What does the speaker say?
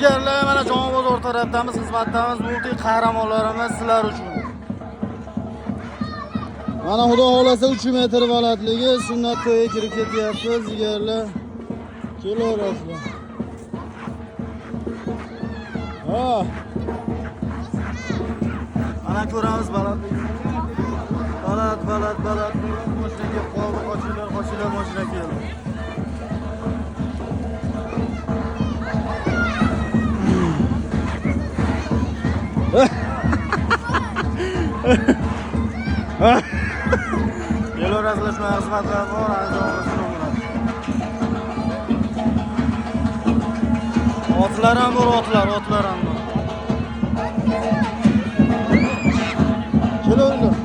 jigarlar, mana Joma bozor tarafdamiz, xizmatdamiz, multi qahramonlarimiz sizlar uchun. Mana xudo xolasa 3 metr balandligi sunnat to'yiga kirib ketyapti, jigarlar. Kelaverasizlar. Ha. Ana ko'ramiz balandligini. Baland. Mashinaga qoldi, qochinglar, mashina keldi. Kelaverasizlar, shunaqa xizmatlar bor, otlar ham bor, otlar ham bor. Kelaveringlar.